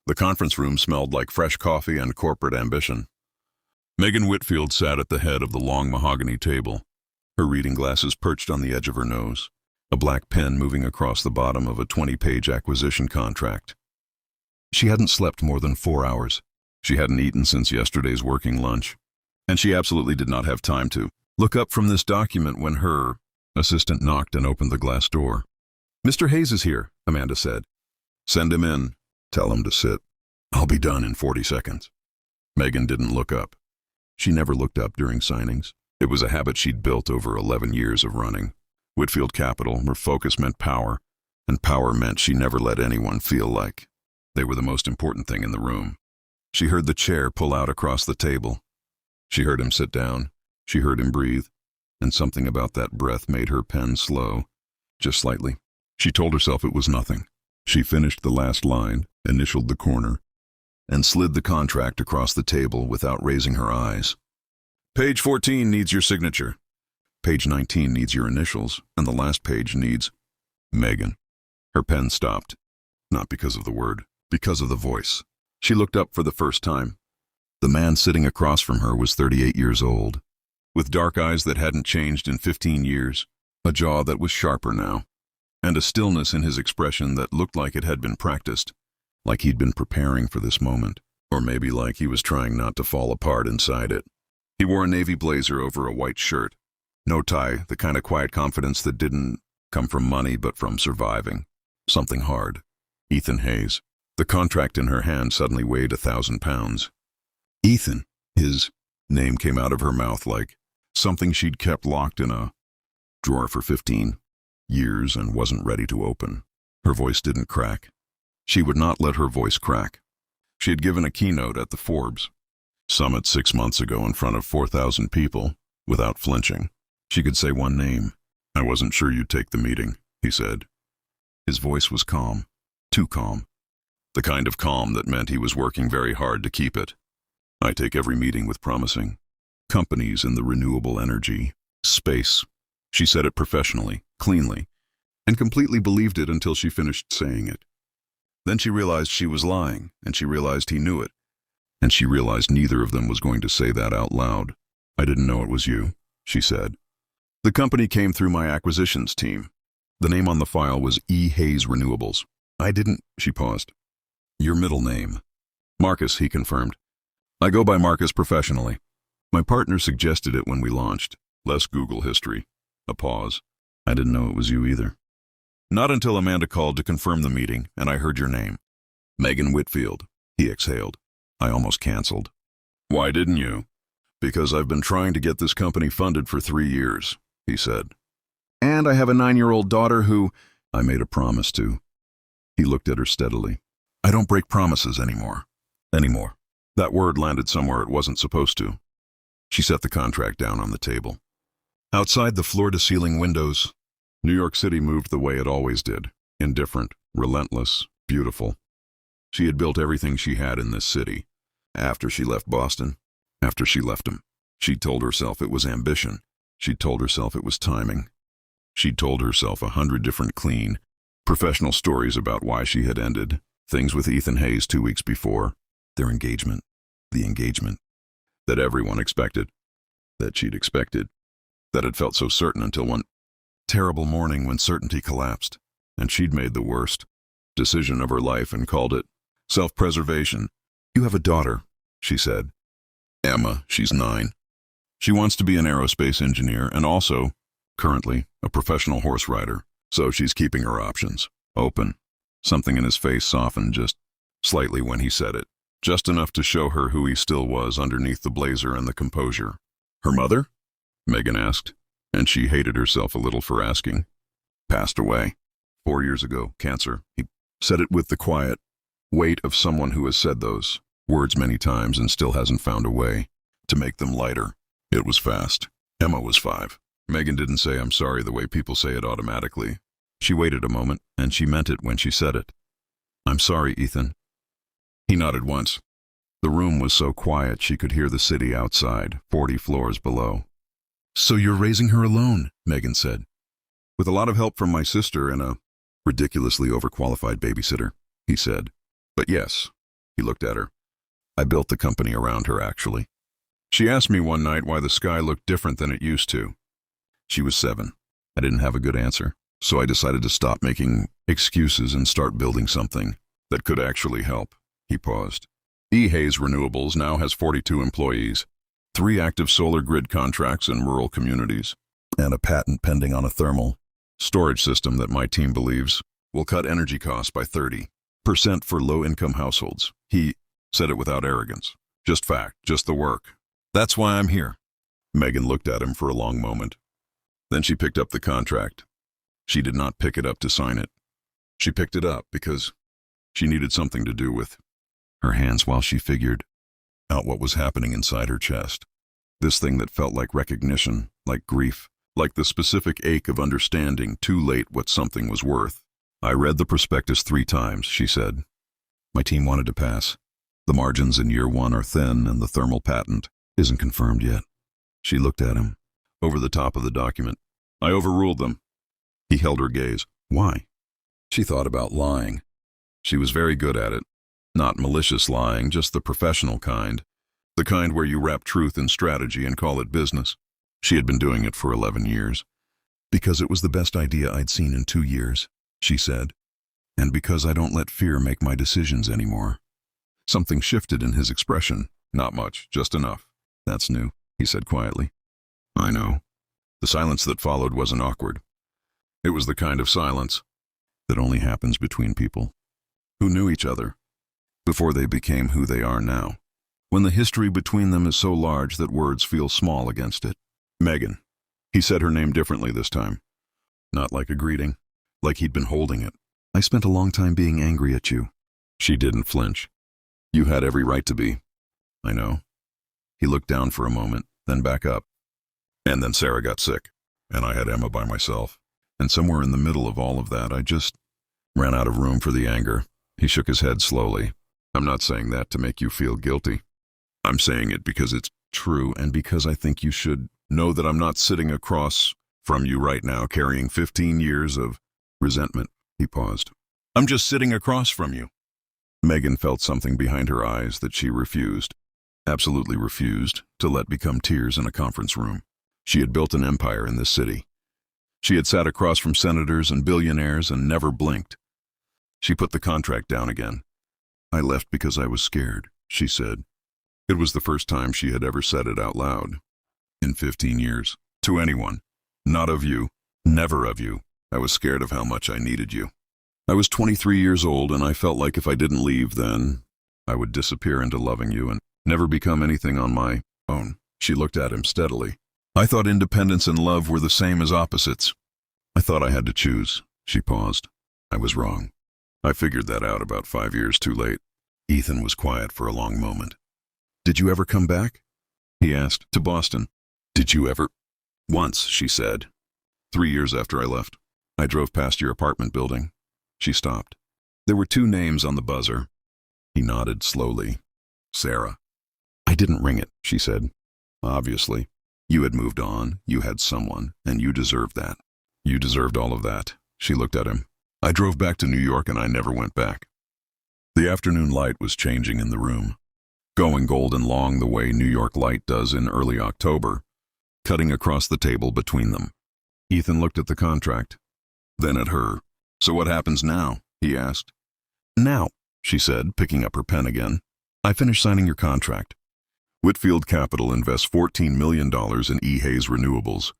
The conference room smelled like fresh coffee and corporate ambition. Megan Whitfield sat at the head of the long mahogany table, her reading glasses perched on the edge of her nose, a black pen moving across the bottom of a 20-page acquisition contract. She hadn't slept more than 4 hours. She hadn't eaten since yesterday's working lunch, and she absolutely did not have time to look up from this document when her assistant knocked and opened the glass door. "Mr. Hayes is here," Amanda said. "Send him in. Tell him to sit. I'll be done in 40 seconds. Megan didn't look up. She never looked up during signings. It was a habit she'd built over 11 years of running. Whitfield Capital, where focus meant power, and power meant she never let anyone feel like they were the most important thing in the room. She heard the chair pull out across the table. She heard him sit down. She heard him breathe, and something about that breath made her pen slow, just slightly. She told herself it was nothing. She finished the last line, initialed the corner, and slid the contract across the table without raising her eyes. "Page 14 needs your signature. Page 19 needs your initials, and the last page needs Megan." Her pen stopped, not because of the word, because of the voice. She looked up for the first time. The man sitting across from her was 38 years old, with dark eyes that hadn't changed in 15 years, a jaw that was sharper now, and a stillness in his expression that looked like it had been practiced, like he'd been preparing for this moment, or maybe like he was trying not to fall apart inside it. He wore a navy blazer over a white shirt. No tie, the kind of quiet confidence that didn't come from money but from surviving. Something hard. Ethan Hayes. The contract in her hand suddenly weighed 1,000 pounds. Ethan. His name came out of her mouth like something she'd kept locked in a drawer for 15 years and wasn't ready to open. Her voice didn't crack. She would not let her voice crack. She had given a keynote at the Forbes Summit 6 months ago in front of 4,000 people, without flinching. She could say one name. "I wasn't sure you'd take the meeting," he said. His voice was calm, too calm. The kind of calm that meant he was working very hard to keep it. "I take every meeting with promising companies in the renewable energy space." She said it professionally, cleanly, and completely believed it until she finished saying it. Then she realized she was lying, and she realized he knew it, and she realized neither of them was going to say that out loud. "I didn't know it was you," she said. "The company came through my acquisitions team. The name on the file was E. Hayes Renewables. I didn't," she paused. "Your middle name?" "Marcus," he confirmed. "I go by Marcus professionally. My partner suggested it when we launched. Less Google history." A pause. "I didn't know it was you either." "Not until Amanda called to confirm the meeting, and I heard your name." "Megan Whitfield," he exhaled. "I almost canceled." "Why didn't you?" "Because I've been trying to get this company funded for 3 years, he said. "And I have a 9-year-old daughter who I made a promise to." He looked at her steadily. "I don't break promises anymore." Anymore. That word landed somewhere it wasn't supposed to. She set the contract down on the table. Outside the floor-to-ceiling windows, New York City moved the way it always did, indifferent, relentless, beautiful. She had built everything she had in this city. After she left Boston, after she left him, she'd told herself it was ambition. She'd told herself it was timing. She'd told herself 100 different clean, professional stories about why she had ended things with Ethan Hayes 2 weeks before, their engagement, the engagement that everyone expected, that she'd expected, that had felt so certain until one terrible morning when certainty collapsed, and she'd made the worst decision of her life and called it self-preservation. "You have a daughter," she said. "Emma, she's 9. She wants to be an aerospace engineer and also, currently, a professional horse rider, so she's keeping her options open." Something in his face softened just slightly when he said it, just enough to show her who he still was underneath the blazer and the composure. "Her mother?" Megan asked, and she hated herself a little for asking. "Passed away 4 years ago, cancer." He said it with the quiet weight of someone who has said those words many times and still hasn't found a way to make them lighter. It was fast. Emma was 5. Megan didn't say "I'm sorry" the way people say it automatically. She waited a moment, and she meant it when she said it. "I'm sorry, Ethan." He nodded once. The room was so quiet she could hear the city outside, 40 floors below. "So you're raising her alone," Megan said. "With a lot of help from my sister and a ridiculously overqualified babysitter," he said. "But yes, He looked at her. I built the company around her, actually. She asked me one night why the sky looked different than it used to. She was 7. I didn't have a good answer, so I decided to stop making excuses and start building something that could actually help. He paused. Hayes Renewables now has 42 employees, 3 active solar grid contracts in rural communities, and a patent pending on a thermal storage system that my team believes will cut energy costs by 30% for low-income households. He said it without arrogance. Just fact, just the work. That's why I'm here. Megan looked at him for a long moment. Then she picked up the contract. She did not pick it up to sign it. She picked it up because she needed something to do with her hands while she figured out what was happening inside her chest. This thing that felt like recognition, like grief, like the specific ache of understanding too late what something was worth. I read the prospectus 3 times, she said. My team wanted to pass. The margins in year 1 are thin and the thermal patent isn't confirmed yet. She looked at him, over the top of the document. I overruled them. He held her gaze. Why? She thought about lying. She was very good at it. Not malicious lying, just the professional kind. The kind where you wrap truth in strategy and call it business. She had been doing it for 11 years. Because it was the best idea I'd seen in 2 years, she said. And because I don't let fear make my decisions anymore. Something shifted in his expression. Not much, just enough. That's new, he said quietly. I know. The silence that followed wasn't awkward. It was the kind of silence that only happens between people who knew each other before they became who they are now, when the history between them is so large that words feel small against it. Megan. He said her name differently this time. Not like a greeting, like he'd been holding it. I spent a long time being angry at you. She didn't flinch. You had every right to be. I know. He looked down for a moment, then back up. And then Sarah got sick, and I had Emma by myself. And somewhere in the middle of all of that, I just ran out of room for the anger. He shook his head slowly. I'm not saying that to make you feel guilty. I'm saying it because it's true and because I think you should know that I'm not sitting across from you right now carrying 15 years of resentment. He paused. I'm just sitting across from you. Megan felt something behind her eyes that she refused, absolutely refused, to let become tears in a conference room. She had built an empire in this city. She had sat across from senators and billionaires and never blinked. She put the contract down again. I left because I was scared, she said. It was the first time she had ever said it out loud. In 15 years. To anyone. Not of you. Never of you. I was scared of how much I needed you. I was 23 years old and I felt like if I didn't leave then, I would disappear into loving you and never become anything on my own. She looked at him steadily. I thought independence and love were the same as opposites. I thought I had to choose. She paused. I was wrong. I figured that out about 5 years too late. Ethan was quiet for a long moment. Did you ever come back? He asked. To Boston. Did you ever? Once, she said. 3 years after I left. I drove past your apartment building. She stopped. There were 2 names on the buzzer. He nodded slowly. Sarah. I didn't ring it, she said. Obviously. You had moved on, you had someone, and you deserved that. You deserved all of that. She looked at him. I drove back to New York and I never went back. The afternoon light was changing in the room, going golden long the way New York light does in early October, cutting across the table between them. Ethan looked at the contract, then at her. So what happens now? He asked. Now, she said, picking up her pen again. I finished signing your contract. Whitfield Capital invests $14 million in Hayes Renewables.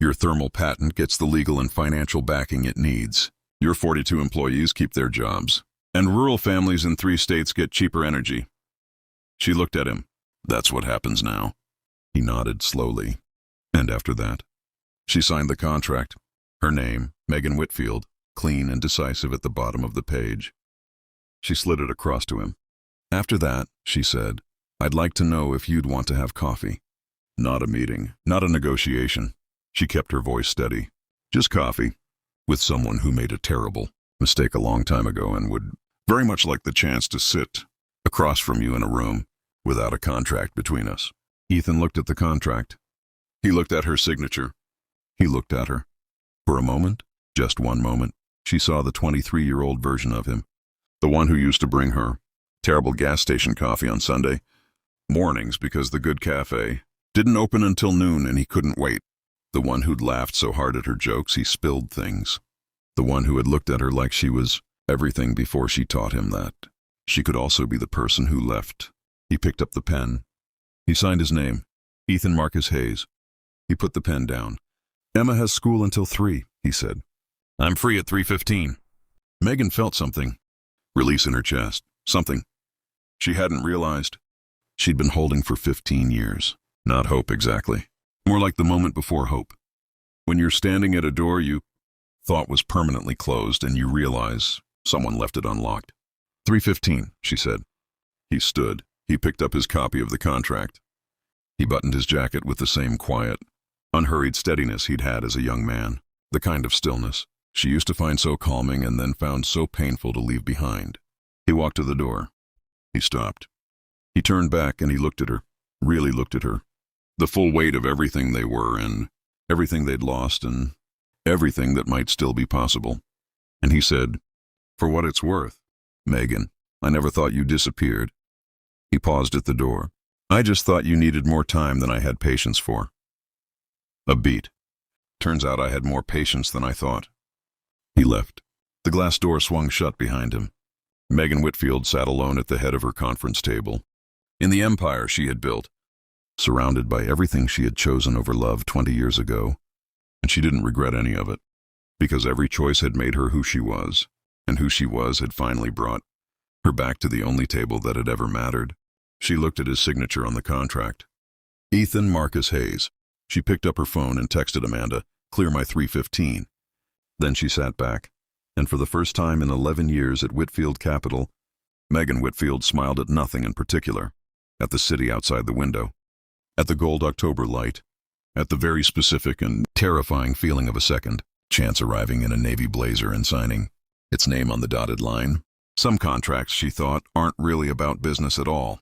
Your thermal patent gets the legal and financial backing it needs. Your 42 employees keep their jobs. And rural families in 3 states get cheaper energy. She looked at him. That's what happens now. He nodded slowly. And after that? She signed the contract. Her name, Megan Whitfield, clean and decisive at the bottom of the page. She slid it across to him. After that, she said, I'd like to know if you'd want to have coffee. Not a meeting, not a negotiation. She kept her voice steady. Just coffee. With someone who made a terrible mistake a long time ago and would very much like the chance to sit across from you in a room without a contract between us. Ethan looked at the contract. He looked at her signature. He looked at her. For a moment, just one moment, she saw the 23-year-old version of him, the one who used to bring her Terrible gas station coffee on Sunday mornings because the good cafe didn't open until noon and he couldn't wait. The one who'd laughed so hard at her jokes he spilled things. The one who had looked at her like she was everything before she taught him that she could also be the person who left. He picked up the pen. He signed his name, Ethan Marcus Hayes. He put the pen down. Emma has school until 3, he said. I'm free at 3:15. Megan felt something release in her chest. Something she hadn't realized she'd been holding for 15 years. Not hope exactly. More like the moment before hope. When you're standing at a door you thought was permanently closed and you realize someone left it unlocked. 3:15, she said. He stood. He picked up his copy of the contract. He buttoned his jacket with the same quiet, unhurried steadiness he'd had as a young man. The kind of stillness she used to find so calming and then found so painful to leave behind. He walked to the door. He stopped. He turned back and he looked at her, really looked at her. The full weight of everything they were and everything they'd lost and everything that might still be possible. And he said, "For what it's worth, Megan, I never thought you disappeared." He paused at the door. "I just thought you needed more time than I had patience for." A beat. Turns out I had more patience than I thought. He left. The glass door swung shut behind him. Megan Whitfield sat alone at the head of her conference table. In the empire she had built, surrounded by everything she had chosen over love 20 years ago, and she didn't regret any of it, because every choice had made her who she was, and who she was had finally brought her back to the only table that had ever mattered. She looked at his signature on the contract. Ethan Marcus Hayes. She picked up her phone and texted Amanda, "Clear my 3:15. Then she sat back, and for the first time in 11 years at Whitfield Capital, Megan Whitfield smiled at nothing in particular, at the city outside the window, at the gold October light, at the very specific and terrifying feeling of a second chance arriving in a navy blazer and signing its name on the dotted line. Some contracts, she thought, aren't really about business at all.